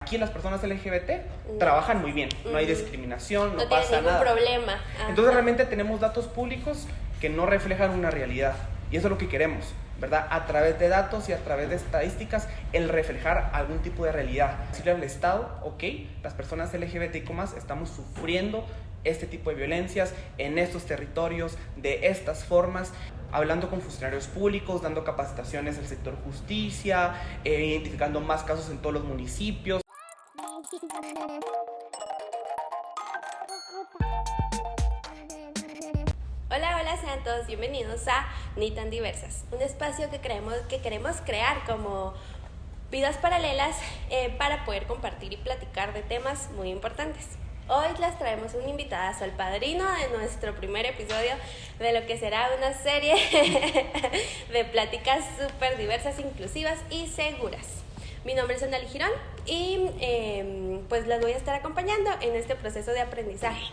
aquí las personas LGBT trabajan muy bien, no hay discriminación, no pasa nada. No tiene ningún problema. Entonces realmente tenemos datos públicos que no reflejan una realidad y eso es lo que queremos, ¿verdad? A través de datos y a través de estadísticas, el reflejar algún tipo de realidad. Decirle al Estado, ok, las personas LGBTIQ+, estamos sufriendo este tipo de violencias en estos territorios, de estas formas, hablando con funcionarios públicos, dando capacitaciones al sector justicia, identificando más casos en todos los municipios. Hola, sean todos bienvenidos a Ni Tan Diversas, un espacio que queremos crear como vidas paralelas para poder compartir y platicar de temas muy importantes. Hoy les traemos un invitadazo, al padrino de nuestro primer episodio de lo que será una serie de pláticas súper diversas, inclusivas y seguras. Mi nombre es Andali Girón y pues las voy a estar acompañando en este proceso de aprendizaje.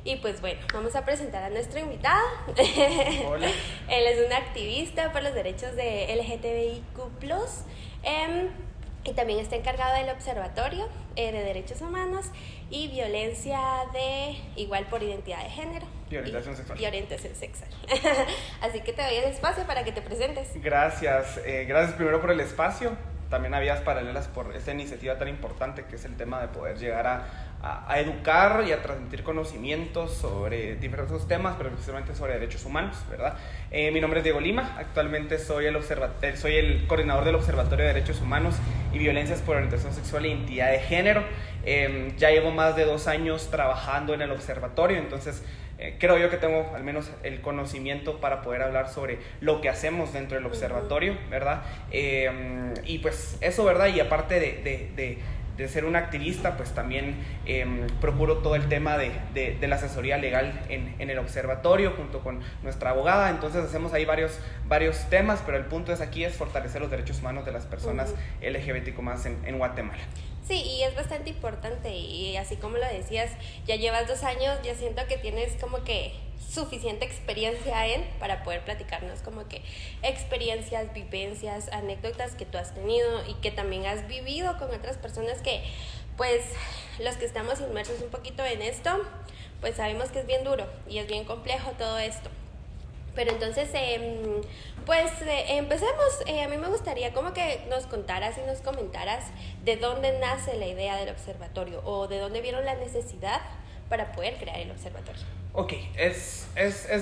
Y pues bueno, vamos a presentar a nuestro invitado. Hola. Él es un activista por los derechos de LGTBIQ+, y también está encargado del Observatorio de Derechos Humanos y Violencia igual por identidad de género. Y orientación sexual. Y orientación sexual. Así que te doy el espacio para que te presentes. Gracias, gracias primero por el espacio, también a Vías Paralelas por esta iniciativa tan importante que es el tema de poder llegar a educar y a transmitir conocimientos sobre diversos temas, pero especialmente sobre derechos humanos, ¿verdad? Mi nombre es Diego Lima, actualmente soy el coordinador del Observatorio de Derechos Humanos y Violencias por Orientación Sexual e Identidad de Género. Ya llevo más de 2 años trabajando en el observatorio, entonces creo yo que tengo al menos el conocimiento para poder hablar sobre lo que hacemos dentro del observatorio, ¿verdad? Y pues eso, ¿verdad? Y aparte de ser un activista, pues también procuro todo el tema de la asesoría legal en el observatorio junto con nuestra abogada. Entonces hacemos ahí varios temas, pero el punto aquí es fortalecer los derechos humanos de las personas LGBTQ+ en Guatemala. Sí, y es bastante importante, y así como lo decías, ya llevas 2 años, yo siento que tienes como que suficiente experiencia para poder platicarnos como que experiencias, vivencias, anécdotas que tú has tenido y que también has vivido con otras personas que, pues, los que estamos inmersos un poquito en esto, pues sabemos que es bien duro y es bien complejo todo esto. Pero entonces, empecemos. A mí me gustaría como que nos contaras y nos comentaras de dónde nace la idea del observatorio o de dónde vieron la necesidad para poder crear el observatorio. Ok, es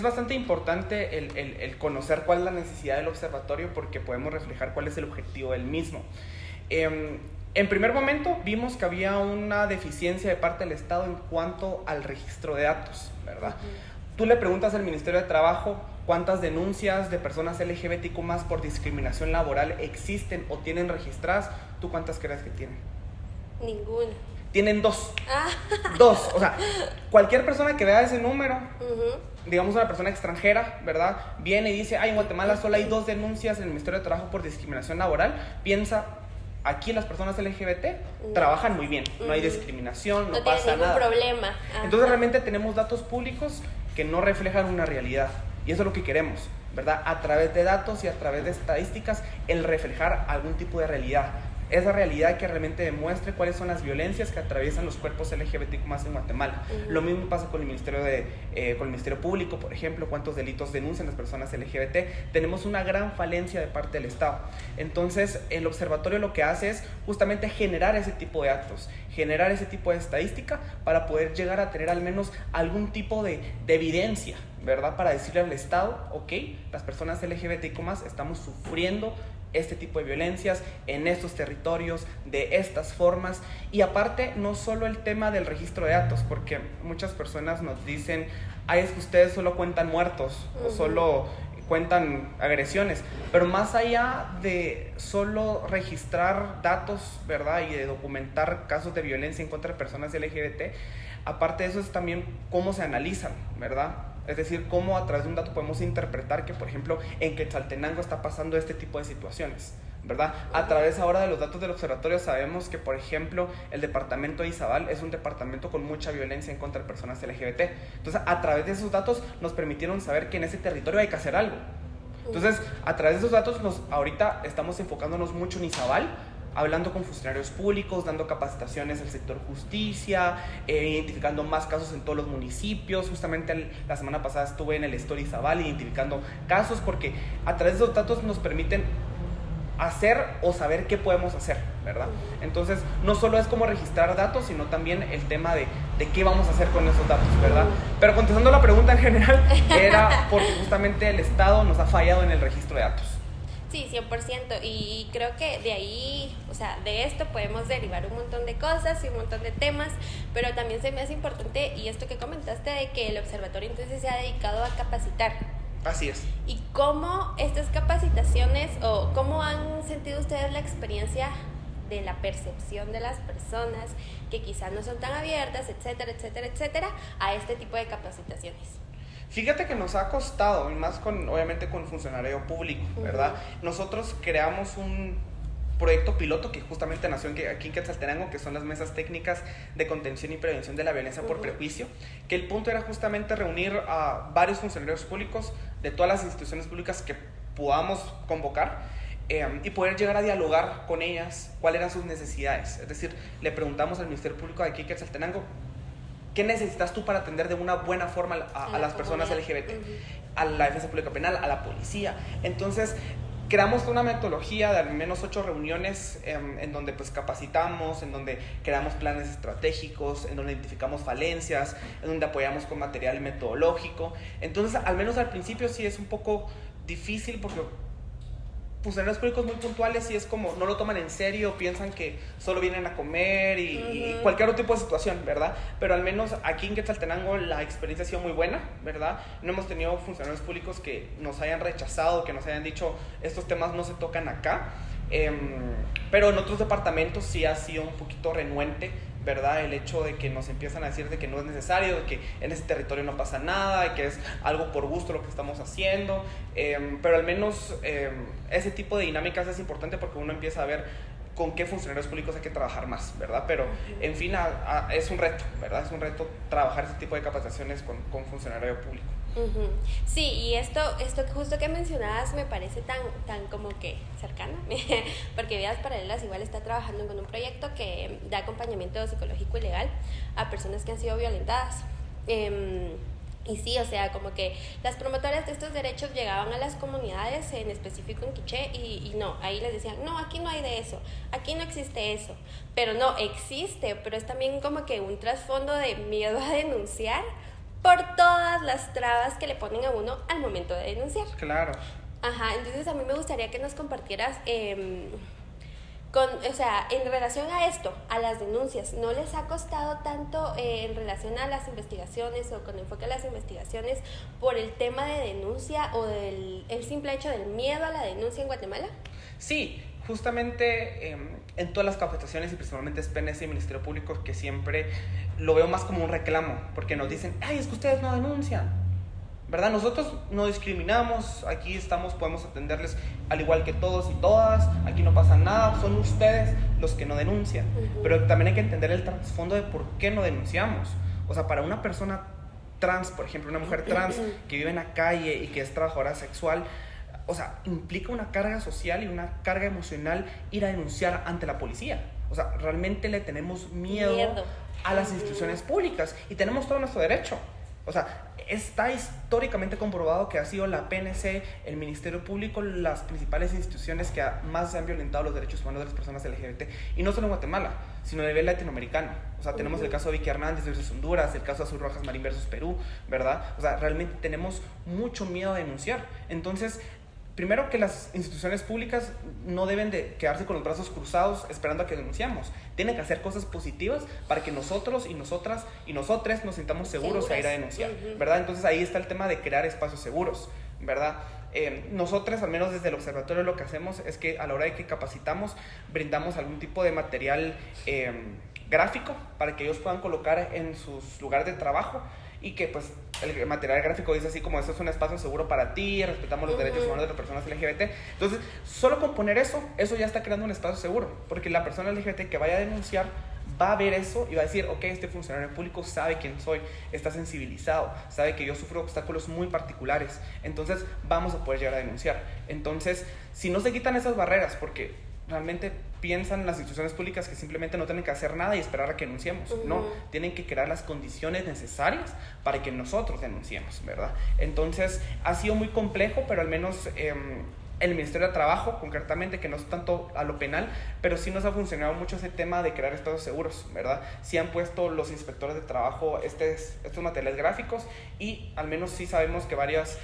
bastante importante el conocer cuál es la necesidad del observatorio porque podemos reflejar cuál es el objetivo del mismo. En primer momento vimos que había una deficiencia de parte del Estado en cuanto al registro de datos, ¿verdad? Tú le preguntas al Ministerio de Trabajo cuántas denuncias de personas LGBTQ+ por discriminación laboral existen o tienen registradas. ¿Tú cuántas crees que tienen? Ninguna. Tienen 2. 2. O sea, cualquier persona que vea ese número, digamos una persona extranjera, ¿verdad? Viene y dice, en Guatemala solo hay 2 denuncias en el Ministerio de Trabajo por discriminación laboral. Piensa, aquí las personas LGBT trabajan muy bien, no hay discriminación, no pasa nada. No tiene ningún problema. Entonces realmente tenemos datos públicos que no reflejan una realidad y eso es lo que queremos, ¿verdad? A través de datos y a través de estadísticas, el reflejar algún tipo de realidad. Esa realidad que realmente demuestre cuáles son las violencias que atraviesan los cuerpos LGBTQ+ en Guatemala. Lo mismo pasa con el Ministerio Público, por ejemplo, cuántos delitos denuncian las personas LGBT. Tenemos una gran falencia de parte del Estado. Entonces, el observatorio lo que hace es justamente generar ese tipo de datos, generar ese tipo de estadística para poder llegar a tener al menos algún tipo de evidencia, ¿verdad? Para decirle al Estado, ok, las personas LGBTQ+ estamos sufriendo este tipo de violencias en estos territorios, de estas formas. Y aparte, no solo el tema del registro de datos, porque muchas personas nos dicen, es que ustedes solo cuentan muertos o solo cuentan agresiones, pero más allá de solo registrar datos, ¿verdad? Y de documentar casos de violencia en contra de personas LGBT, aparte de eso es también cómo se analizan, ¿verdad? Es decir, cómo a través de un dato podemos interpretar que, por ejemplo, en Quetzaltenango está pasando este tipo de situaciones, ¿verdad? A través ahora de los datos del observatorio sabemos que, por ejemplo, el departamento de Izabal es un departamento con mucha violencia en contra de personas LGBT. Entonces, a través de esos datos nos permitieron saber que en ese territorio hay que hacer algo. Entonces, a través de esos datos, ahorita estamos enfocándonos mucho en Izabal, hablando con funcionarios públicos, dando capacitaciones al sector justicia, identificando más casos en todos los municipios. Justamente la semana pasada estuve en el Story Zabal identificando casos, porque a través de esos datos nos permiten hacer o saber qué podemos hacer, ¿verdad? Entonces, no solo es como registrar datos, sino también el tema de qué vamos a hacer con esos datos, ¿verdad? Pero contestando la pregunta en general, era porque justamente el Estado nos ha fallado en el registro de datos. Sí, 100%, y creo que de ahí, o sea, de esto podemos derivar un montón de cosas y un montón de temas, pero también se me hace importante, y esto que comentaste, de que el observatorio entonces se ha dedicado a capacitar. Así es. ¿Y cómo estas capacitaciones, o cómo han sentido ustedes la experiencia de la percepción de las personas que quizás no son tan abiertas, etcétera, etcétera, etcétera, a este tipo de capacitaciones? Fíjate que nos ha costado, y más obviamente con funcionario público, ¿verdad? Nosotros creamos un proyecto piloto que justamente nació aquí en Quetzaltenango, que son las mesas técnicas de contención y prevención de la violencia por prejuicio, que el punto era justamente reunir a varios funcionarios públicos de todas las instituciones públicas que podamos convocar, y poder llegar a dialogar con ellas cuáles eran sus necesidades. Es decir, le preguntamos al Ministerio Público de aquí en Quetzaltenango: ¿qué necesitas tú para atender de una buena forma a las personas LGBT? A la defensa pública penal, a la policía. Entonces, creamos una metodología de al menos 8 reuniones en donde pues capacitamos, en donde creamos planes estratégicos, en donde identificamos falencias, en donde apoyamos con material metodológico. Entonces, al menos al principio sí es un poco difícil, porque funcionarios públicos muy puntuales y es como no lo toman en serio, piensan que solo vienen a comer y cualquier otro tipo de situación, ¿verdad? Pero al menos aquí en Quetzaltenango la experiencia ha sido muy buena, ¿verdad? No hemos tenido funcionarios públicos que nos hayan rechazado, que nos hayan dicho estos temas no se tocan acá, pero en otros departamentos sí ha sido un poquito renuente, ¿verdad? El hecho de que nos empiezan a decir de que no es necesario, de que en ese territorio no pasa nada, y que es algo por gusto lo que estamos haciendo, pero al menos ese tipo de dinámicas es importante porque uno empieza a ver con qué funcionarios públicos hay que trabajar más, ¿verdad? Pero, en fin, es un reto, ¿verdad? Es un reto trabajar ese tipo de capacitaciones con funcionario público. Sí, y esto que justo que mencionabas me parece tan como que cercano, porque Vidas Paralelas igual está trabajando con un proyecto que da acompañamiento psicológico y legal a personas que han sido violentadas. Y sí, o sea, como que las promotoras de estos derechos llegaban a las comunidades, en específico en Quiché, y no, ahí les decían, no, aquí no hay de eso, aquí no existe eso, pero no, existe, pero es también como que un trasfondo de miedo a denunciar por todas las trabas que le ponen a uno al momento de denunciar. Claro. Ajá, entonces a mí me gustaría que nos compartieras, o sea, en relación a esto, a las denuncias, ¿no les ha costado tanto en relación a las investigaciones o con enfoque a las investigaciones por el tema de denuncia o el simple hecho del miedo a la denuncia en Guatemala? Sí, justamente en todas las capacitaciones, y principalmente es PNC y Ministerio Público, que siempre lo veo más como un reclamo, porque nos dicen, ay, es que ustedes no denuncian, ¿verdad? Nosotros no discriminamos, aquí estamos, podemos atenderles al igual que todos y todas, aquí no pasa nada, son ustedes los que no denuncian. Pero también hay que entender el trasfondo de por qué no denunciamos. O sea, para una persona trans, por ejemplo, una mujer trans que vive en la calle y que es trabajadora sexual, o sea, implica una carga social y una carga emocional ir a denunciar ante la policía. O sea, realmente le tenemos miedo a las instituciones públicas y tenemos todo nuestro derecho. O sea, está históricamente comprobado que ha sido la PNC, el Ministerio Público, las principales instituciones que más se han violentado los derechos humanos de las personas LGBT, y no solo en Guatemala, sino a nivel latinoamericano. O sea, tenemos el caso de Vicky Hernández versus Honduras, el caso de Azul Rojas Marín versus Perú, ¿verdad? O sea, realmente tenemos mucho miedo a denunciar. Entonces, primero, que las instituciones públicas no deben de quedarse con los brazos cruzados esperando a que denunciemos. Tienen que hacer cosas positivas para que nosotros y nosotras y nosotres nos sintamos seguros a ir a denunciar, ¿verdad? Entonces ahí está el tema de crear espacios seguros, ¿verdad? Nosotros, al menos desde el observatorio, lo que hacemos es que a la hora de que capacitamos, brindamos algún tipo de material gráfico para que ellos puedan colocar en sus lugares de trabajo, y que pues el material gráfico dice así como: esto es un espacio seguro para ti, respetamos los derechos humanos de las personas LGBT. Entonces, solo con poner eso ya está creando un espacio seguro, porque la persona LGBT que vaya a denunciar va a ver eso y va a decir, ok, este funcionario público sabe quién soy, está sensibilizado, sabe que yo sufro obstáculos muy particulares, entonces vamos a poder llegar a denunciar. Entonces, si no se quitan esas barreras, porque realmente piensan las instituciones públicas que simplemente no tienen que hacer nada y esperar a que denunciemos. No, tienen que crear las condiciones necesarias para que nosotros denunciemos, ¿verdad? Entonces, ha sido muy complejo, pero al menos el Ministerio de Trabajo, concretamente, que no es tanto a lo penal, pero sí nos ha funcionado mucho ese tema de crear espacios seguros, ¿verdad? Sí han puesto los inspectores de trabajo estos materiales gráficos, y al menos sí sabemos que varias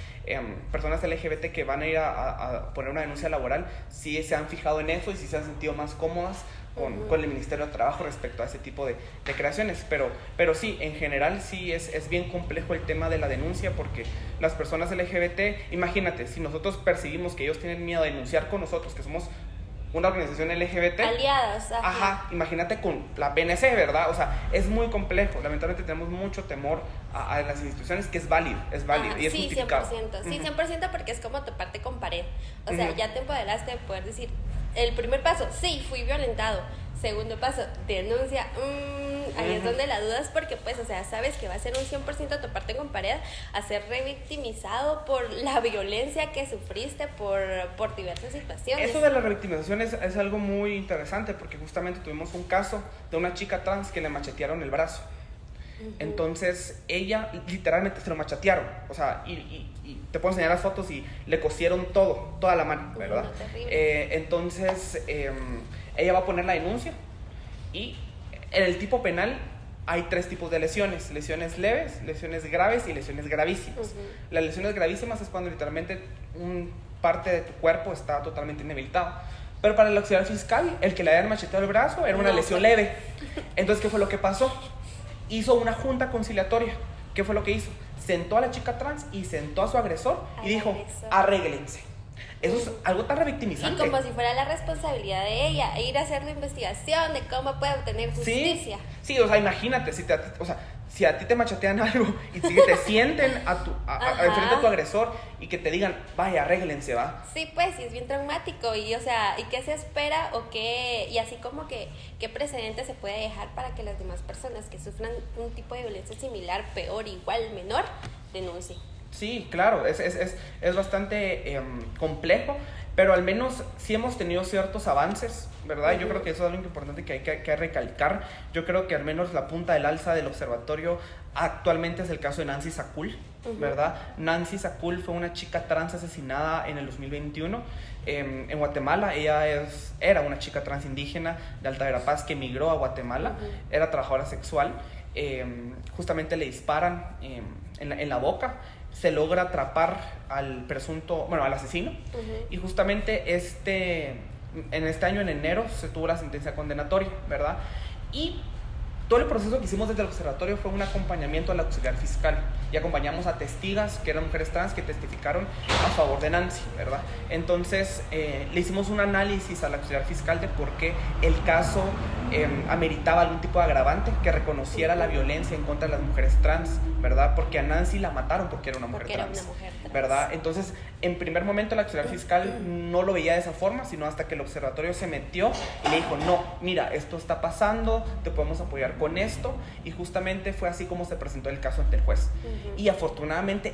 personas LGBT que van a ir a poner una denuncia laboral, sí se han fijado en eso y sí se han sentido más cómodas con el Ministerio de Trabajo respecto a ese tipo de creaciones, pero sí, en general sí es bien complejo el tema de la denuncia, porque las personas LGBT, imagínate, si nosotros percibimos que ellos tienen miedo de denunciar con nosotros, que somos una organización LGBT, aliadas, imagínate con la PNC, ¿verdad? O sea, es muy complejo. Lamentablemente tenemos mucho temor a las instituciones, que es válido y es sí, justificado. 100%, sí, 100%, porque es como toparte con pared. O sea, ya te empoderaste de poder decir, el primer paso, sí, fui violentado. Segundo paso, denuncia. Ahí es donde la dudas, porque pues, o sea, sabes que va a ser un 100% toparte con pared, a ser revictimizado por la violencia que sufriste por diversas situaciones. Eso de la revictimización es algo muy interesante, porque justamente tuvimos un caso de una chica trans que le machetearon el brazo. Entonces ella literalmente se lo machatearon, o sea, y te puedo enseñar las fotos, y le cosieron toda la mano, ¿verdad? Entonces ella va a poner la denuncia, y en el tipo penal hay 3 tipos de lesiones: lesiones leves, lesiones graves y lesiones gravísimas. Las lesiones gravísimas es cuando literalmente parte de tu cuerpo está totalmente inhabilitado. Pero para el auxiliar fiscal, el que le hayan macheteado el brazo era una lesión leve. Entonces, ¿qué fue lo que pasó? Hizo una junta conciliatoria. ¿Qué fue lo que hizo? Sentó a la chica trans y sentó a su agresor y dijo, arréglense. Eso es algo tan revictimizante. Y como si fuera la responsabilidad de ella, ir a hacer la investigación de cómo puede obtener justicia. Sí, o sea, imagínate, si a ti te machatean algo y te sienten enfrente de tu agresor y que te digan, vaya, arréglense, va. Sí, pues, sí, es bien traumático. Y, o sea, ¿y qué se espera? Y así como que, ¿qué precedente se puede dejar para que las demás personas que sufran un tipo de violencia similar, peor, igual, menor, denuncien? Sí, claro, es bastante complejo, pero al menos sí hemos tenido ciertos avances, ¿verdad? Yo creo que eso es algo importante que hay que recalcar. Yo creo que al menos la punta del alza del observatorio actualmente es el caso de Nancy Sacul, ¿verdad? Nancy Sacul fue una chica trans asesinada en el 2021 en Guatemala. Ella era una chica trans indígena de Alta Verapaz que emigró a Guatemala, era trabajadora sexual. Justamente le disparan en la boca. Se logra atrapar al asesino, y justamente en este año, en enero, se tuvo la sentencia condenatoria, ¿verdad? Y todo el proceso que hicimos desde el observatorio fue un acompañamiento al auxiliar fiscal, y acompañamos a testigas que eran mujeres trans que testificaron a favor de Nancy, ¿verdad? Entonces le hicimos un análisis al auxiliar fiscal de por qué el caso ameritaba algún tipo de agravante que reconociera la violencia en contra de las mujeres trans, ¿verdad? Porque a Nancy la mataron porque era una mujer trans, ¿verdad? Entonces, en primer momento el auxiliar fiscal no lo veía de esa forma, sino hasta que el observatorio se metió y le dijo, no, mira, esto está pasando, te podemos apoyar con esto, y justamente fue así como se presentó el caso ante el juez. Y afortunadamente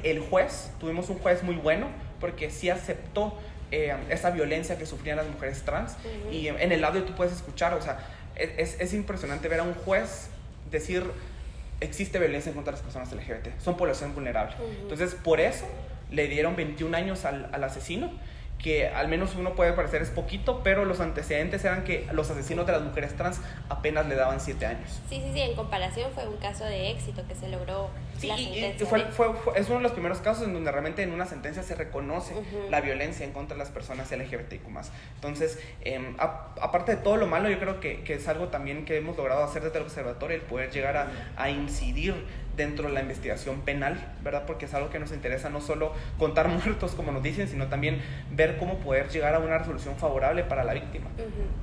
tuvimos un juez muy bueno, porque sí aceptó esa violencia que sufrían las mujeres trans, y en el audio tú puedes escuchar, o sea, es impresionante ver a un juez decir, existe violencia en contra de las personas LGBT, son población vulnerable. Entonces, por eso le dieron 21 años al asesino, que al menos uno puede parecer es poquito, pero los antecedentes eran que los asesinos de las mujeres trans apenas le daban 7 años. Sí, en comparación fue un caso de éxito que se logró. Sí, la sentencia. Es uno de los primeros casos en donde realmente en una sentencia se reconoce la violencia en contra de las personas LGBTIQ+. Entonces, aparte de todo lo malo, yo creo que es algo también que hemos logrado hacer desde el observatorio, el poder llegar a incidir dentro de la investigación penal, ¿verdad? Porque es algo que nos interesa, no solo contar muertos como nos dicen, sino también ver cómo poder llegar a una resolución favorable para la víctima,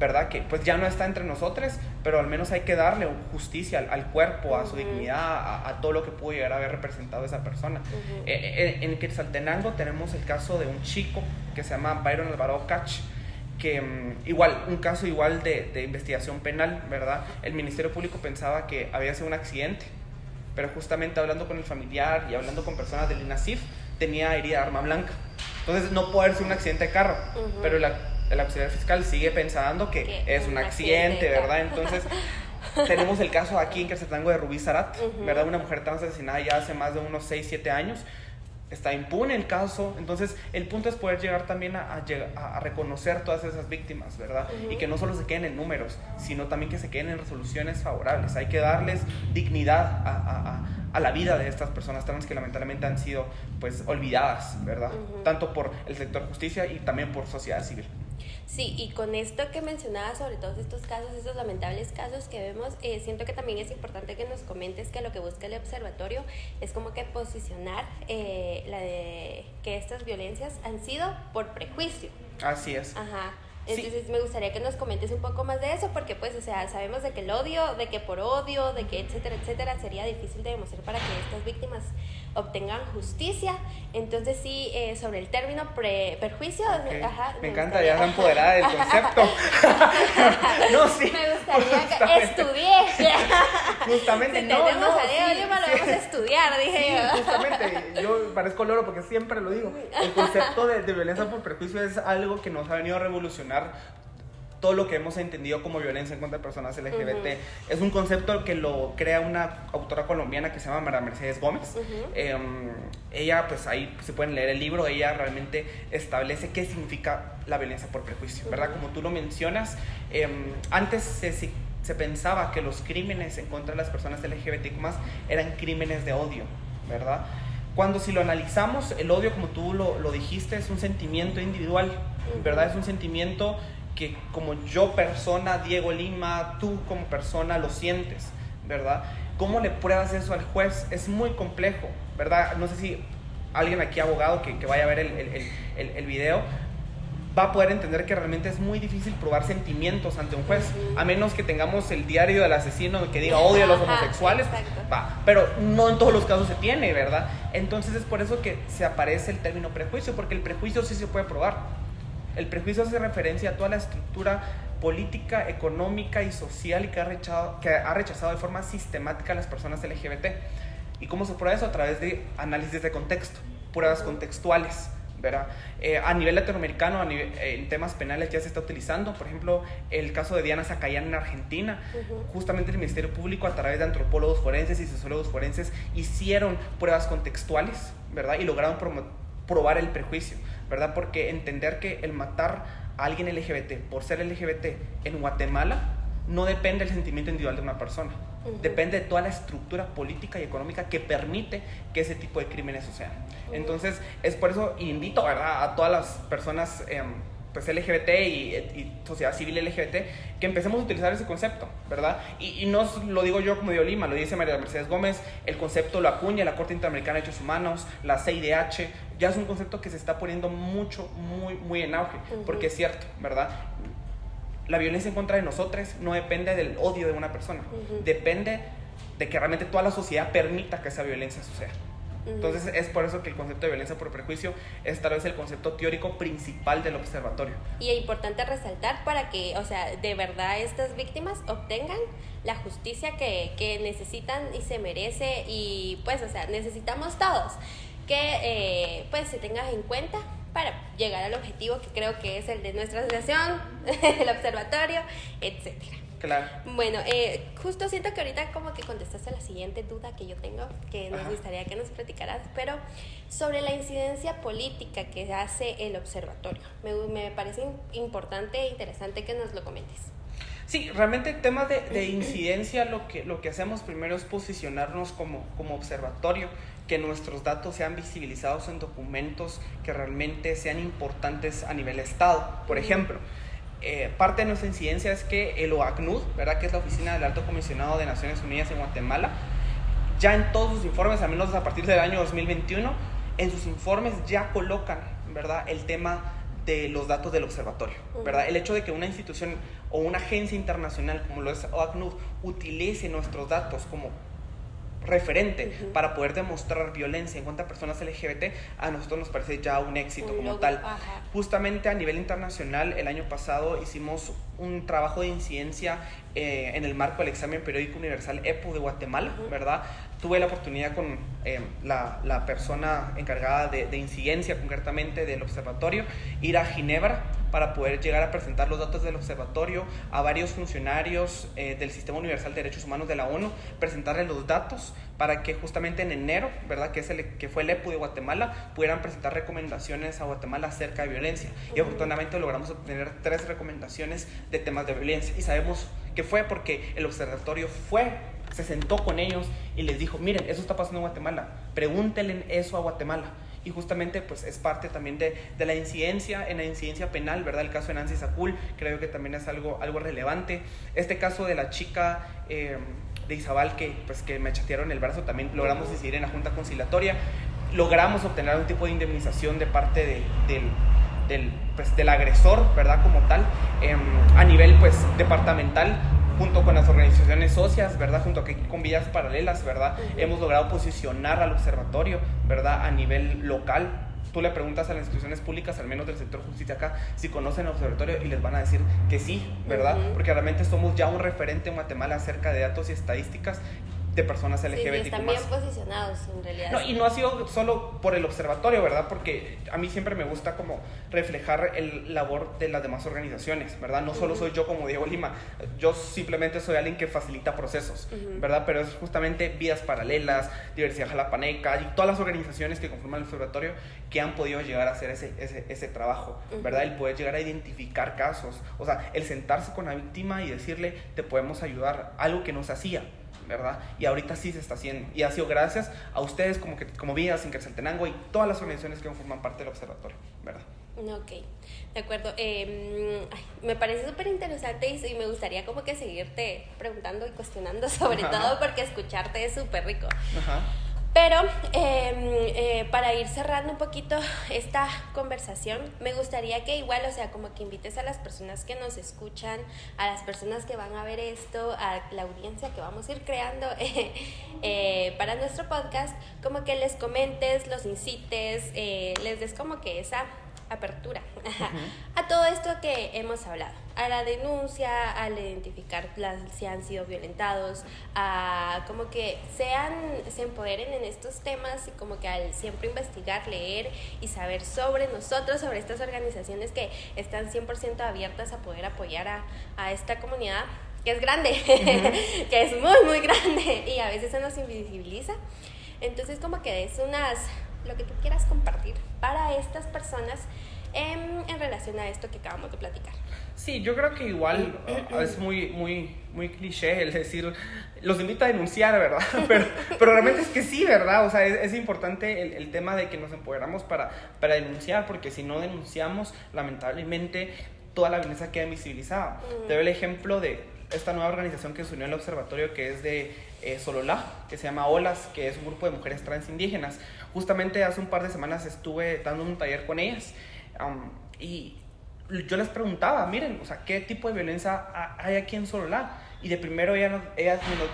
¿verdad? Que pues ya no está entre nosotros, pero al menos hay que darle justicia al cuerpo, a su dignidad, a todo lo que pudo llegar a haber representado esa persona. En Quetzaltenango tenemos el caso de un chico que se llama Byron Alvarado Cach, que un caso igual de investigación penal, ¿verdad? El Ministerio Público pensaba que había sido un accidente, pero justamente hablando con el familiar y hablando con personas del INASIF, tenía herida de arma blanca. Entonces no puede haber sido un accidente de carro, pero el auxiliar fiscal sigue pensando que es un accidente, ¿verdad? Entonces, tenemos el caso aquí en Quetzaltenango de Rubí Sarat, ¿verdad? Una mujer trans asesinada ya hace más de unos 6, 7 años. Está impune el caso. Entonces, el punto es poder llegar también a reconocer todas esas víctimas, ¿verdad? Y que no solo se queden en números, sino también que se queden en resoluciones favorables. Hay que darles dignidad a la vida de estas personas trans que lamentablemente han sido, pues, olvidadas, ¿verdad? Tanto por el sector justicia y también por sociedad civil. Sí, y con esto que mencionabas sobre todos estos casos, estos lamentables casos que vemos, siento que también es importante que nos comentes que lo que busca el observatorio es como que posicionar que estas violencias han sido por prejuicio. Así es. Ajá. Entonces me gustaría que nos comentes un poco más de eso, porque pues, o sea, sabemos de que el odio, de que por odio, de que etcétera, etcétera, sería difícil de demostrar para que estas víctimas obtengan justicia. Entonces sí, sobre el término perjuicio, okay. Ajá, me encanta, ya está empoderada del concepto. No, sí. Me gustaría que estudié. Justamente, si tenemos a Diego Lima, lo vamos a estudiar, dije yo. Justamente, yo parezco loro porque siempre lo digo. El concepto de violencia por prejuicio es algo que nos ha venido a revolucionar todo lo que hemos entendido como violencia en contra de personas LGBT. Es un concepto que lo crea una autora colombiana que se llama María Mercedes Gómez. Ella, pues ahí se pueden leer el libro, ella realmente establece qué significa la violencia por prejuicio, ¿verdad? Como tú lo mencionas, antes se pensaba que los crímenes en contra de las personas LGBTQ+, eran crímenes de odio, ¿verdad? Cuando si lo analizamos, el odio, como tú lo dijiste, es un sentimiento individual, ¿verdad? Es un sentimiento que como yo persona, Diego Lima, tú como persona lo sientes, ¿verdad? ¿Cómo le pruebas eso al juez? Es muy complejo, ¿verdad? No sé si alguien aquí abogado que vaya a ver el video va a poder entender que realmente es muy difícil probar sentimientos ante un juez, a menos que tengamos el diario del asesino que diga odio a los homosexuales, pero no en todos los casos se tiene, ¿verdad? Entonces es por eso que se aparece el término prejuicio, porque el prejuicio sí se puede probar. El prejuicio hace referencia a toda la estructura política, económica y social que ha rechazado de forma sistemática a las personas LGBT. ¿Y cómo se prueba eso? A través de análisis de contexto, pruebas contextuales, ¿verdad? A nivel latinoamericano, en temas penales ya se está utilizando. Por ejemplo, el caso de Diana Zacayán en Argentina. Justamente el Ministerio Público, a través de antropólogos forenses y sociólogos forenses, hicieron pruebas contextuales, ¿verdad? Y lograron probar el prejuicio, ¿verdad? Porque entender que el matar a alguien LGBT por ser LGBT en Guatemala no depende del sentimiento individual de una persona. Depende de toda la estructura política y económica que permite que ese tipo de crímenes sucedan. Entonces, es por eso invito, ¿verdad?, a todas las personas pues LGBT y sociedad civil LGBT que empecemos a utilizar ese concepto, ¿verdad? Y no lo digo yo como Diego Lima, lo dice María Mercedes Gómez, el concepto lo acuña la Corte Interamericana de Derechos Humanos, la CIDH, ya es un concepto que se está poniendo muy en auge, porque es cierto, ¿verdad? La violencia en contra de nosotros no depende del odio de una persona, depende de que realmente toda la sociedad permita que esa violencia suceda. Entonces es por eso que el concepto de violencia por prejuicio es tal vez el concepto teórico principal del observatorio. Y es importante resaltar para que, o sea, de verdad estas víctimas obtengan la justicia que necesitan y se merece, y pues, o sea, necesitamos todos que pues se tenga en cuenta para llegar al objetivo que creo que es el de nuestra asociación, el observatorio, etcétera. Claro. Bueno, justo siento que ahorita como que contestaste la siguiente duda que yo tengo, que nos gustaría que nos platicaras, pero sobre la incidencia política que hace el observatorio. Me parece importante e interesante que nos lo comentes. Sí, realmente en temas de incidencia lo que hacemos primero es posicionarnos como observatorio, que nuestros datos sean visibilizados en documentos que realmente sean importantes a nivel Estado. Por ejemplo, parte de nuestra incidencia es que el OACNUD, ¿verdad?, que es la Oficina del Alto Comisionado de Naciones Unidas en Guatemala, ya en todos sus informes, al menos a partir del año 2021, en sus informes ya colocan, ¿verdad?, el tema de los datos del observatorio, ¿verdad? El hecho de que una institución o una agencia internacional como lo es OACNUD utilice nuestros datos como referente para poder demostrar violencia en contra de personas LGBT, a nosotros nos parece ya un éxito como tal. Justamente a nivel internacional, el año pasado hicimos un trabajo de incidencia en el marco del examen periódico universal EPU de Guatemala, ¿verdad? Tuve la oportunidad con la persona encargada de incidencia, concretamente del observatorio, ir a Ginebra para poder llegar a presentar los datos del observatorio a varios funcionarios del Sistema Universal de Derechos Humanos de la ONU, presentarles los datos para que justamente en enero, ¿verdad?, que fue el EPU de Guatemala, pudieran presentar recomendaciones a Guatemala acerca de violencia. Y afortunadamente logramos obtener 3 recomendaciones de temas de violencia. Y sabemos que fue porque el observatorio se sentó con ellos y les dijo, miren, eso está pasando en Guatemala, pregúntenle eso a Guatemala. Y justamente pues es parte también de la incidencia, en la incidencia penal, ¿verdad? El caso de Nancy Sacul creo que también es algo relevante. Este caso de la chica de Izabal que me chatearon el brazo, también logramos decidir en la Junta Conciliatoria, logramos obtener un tipo de indemnización de parte del agresor, ¿verdad? Como tal, a nivel pues departamental, junto con las organizaciones socias, ¿verdad? Junto con Vidas Paralelas, ¿verdad? Hemos logrado posicionar al observatorio, ¿verdad? A nivel local. Tú le preguntas a las instituciones públicas, al menos del sector justicia acá, si conocen el observatorio y les van a decir que sí, ¿verdad? Porque realmente somos ya un referente en Guatemala acerca de datos y estadísticas de personas LGBTQ+. Sí, están bien posicionados en realidad. No, y no ha sido solo por el observatorio, ¿verdad? Porque a mí siempre me gusta como reflejar el labor de las demás organizaciones, ¿verdad? No solo soy yo como Diego Lima, yo simplemente soy alguien que facilita procesos, ¿verdad? Pero es justamente Vidas Paralelas, Diversidad Jalapaneca y todas las organizaciones que conforman el observatorio que han podido llegar a hacer ese trabajo, ¿verdad? El poder llegar a identificar casos, o sea, el sentarse con la víctima y decirle, te podemos ayudar, algo que no se hacía, ¿verdad? Y ahorita sí se está haciendo. Y ha sido gracias a ustedes como Vidas, Inquetzaltenango y todas las organizaciones que forman parte del observatorio, ¿verdad? Ok, de acuerdo. Me parece súper interesante y me gustaría como que seguirte preguntando y cuestionando sobre todo porque escucharte es súper rico. Pero para ir cerrando un poquito esta conversación, me gustaría que igual, o sea, como que invites a las personas que nos escuchan, a las personas que van a ver esto, a la audiencia que vamos a ir creando para nuestro podcast, como que les comentes, los incites, les des como que esa apertura a todo esto que hemos hablado, a la denuncia, al identificar si han sido violentados, a como que se empoderen en estos temas y como que al siempre investigar, leer y saber sobre nosotros, sobre estas organizaciones que están 100% abiertas a poder apoyar a esta comunidad que es grande, que es muy muy grande y a veces se nos invisibiliza. Entonces como que es lo que tú quieras compartir para estas personas en relación a esto que acabamos de platicar. Sí, yo creo que igual es muy cliché el decir, los invito a denunciar, ¿verdad? Pero realmente es que sí, ¿verdad? O sea, es importante el tema de que nos empoderamos para denunciar, porque si no denunciamos, lamentablemente, toda la violencia queda invisibilizada. Te doy el ejemplo de esta nueva organización que se unió al observatorio, que es de Sololá, que se llama OLAS, que es un grupo de mujeres trans indígenas. Justamente hace un par de semanas estuve dando un taller con ellas y yo les preguntaba, miren, o sea, ¿qué tipo de violencia hay aquí en Sololá? Y de primero ellas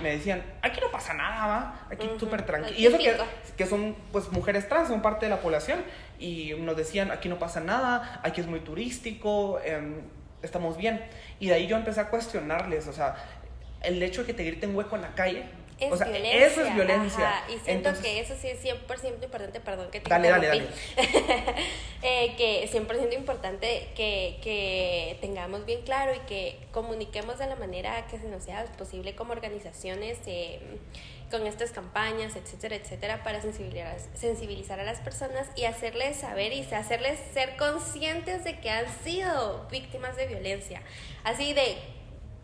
me decían, aquí no pasa nada, ¿va? Aquí súper tranquilo. Y eso que son pues mujeres trans, son parte de la población. Y nos decían, aquí no pasa nada, aquí es muy turístico, estamos bien. Y de ahí yo empecé a cuestionarles, o sea, el hecho de que te griten hueco en la calle, o sea, violencia. Eso es violencia. Ajá. Y siento que eso sí es 100% importante, perdón que te Dale. Que es 100% importante que tengamos bien claro y que comuniquemos de la manera que se nos sea posible como organizaciones con estas campañas, etcétera, para sensibilizar a las personas y hacerles saber y hacerles ser conscientes de que han sido víctimas de violencia. Así de...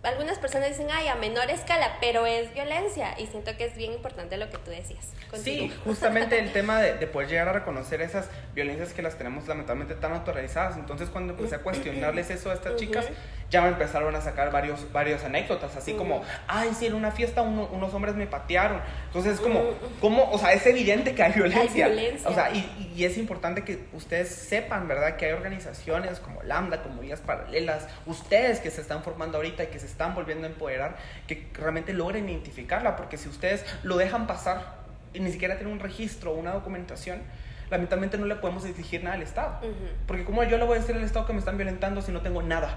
Algunas personas dicen, ay, a menor escala, pero es violencia. Y siento que es bien importante lo que tú decías. Continúa. Sí, justamente el tema de poder llegar a reconocer esas violencias que las tenemos lamentablemente tan autorizadas. Entonces, cuando empecé a cuestionarles eso a estas chicas, ya me empezaron a sacar varias anécdotas. Así como, ay, sí, en una fiesta unos hombres me patearon. Entonces, es como, o sea, es evidente que hay violencia. O sea, y es importante que ustedes sepan, ¿verdad? Que hay organizaciones como Lambda, como Vidas Paralelas, ustedes que se están formando ahorita y que se están volviendo a empoderar, que realmente logren identificarla, porque si ustedes lo dejan pasar y ni siquiera tienen un registro o una documentación, lamentablemente no le podemos exigir nada al Estado, porque como yo le voy a decir al Estado que me están violentando si no tengo nada,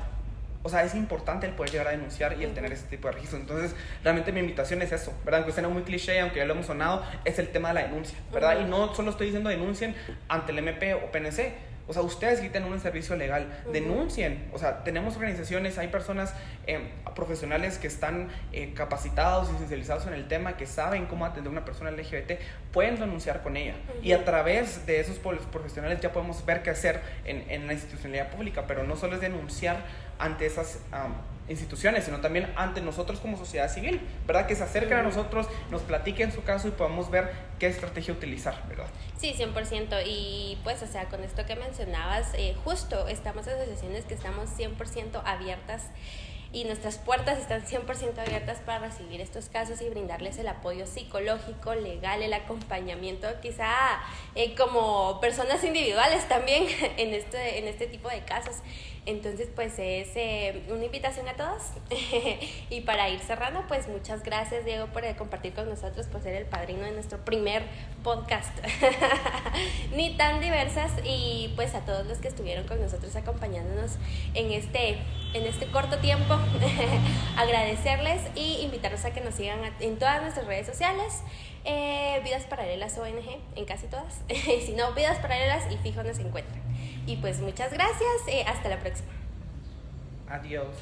o sea, es importante el poder llegar a denunciar y el tener ese tipo de registros. Entonces, realmente mi invitación es eso, ¿verdad? Aunque suena muy cliché, aunque ya lo hemos sonado, es el tema de la denuncia, ¿verdad? Y no solo estoy diciendo denuncien ante el MP o PNC. O sea, ustedes que tienen un servicio legal, denuncien. O sea, tenemos organizaciones, hay personas profesionales que están capacitados y sensibilizados en el tema, que saben cómo atender a una persona LGBT, pueden denunciar con ella. Y a través de esos profesionales ya podemos ver qué hacer en la institucionalidad pública, pero no solo es denunciar ante esas instituciones, sino también ante nosotros como sociedad civil, ¿verdad? Que se acerquen a nosotros, nos platiquen su caso y podamos ver qué estrategia utilizar, ¿verdad? Sí, 100%. Y pues, o sea, con esto que mencionabas, justo estamos asociaciones que estamos 100% abiertas y nuestras puertas están 100% abiertas para recibir estos casos y brindarles el apoyo psicológico, legal, el acompañamiento, quizá como personas individuales también en este tipo de casos. Entonces, pues es una invitación a todos. Y para ir cerrando, pues muchas gracias, Diego, por compartir con nosotros, por ser el padrino de nuestro primer podcast. Ni tan diversas. Y pues a todos los que estuvieron con nosotros acompañándonos en este corto tiempo, agradecerles y invitarlos a que nos sigan en todas nuestras redes sociales. Vidas Paralelas ONG, en casi todas. Y si no, Vidas Paralelas y fijo nos encuentran. Y pues muchas gracias, hasta la próxima. Adiós.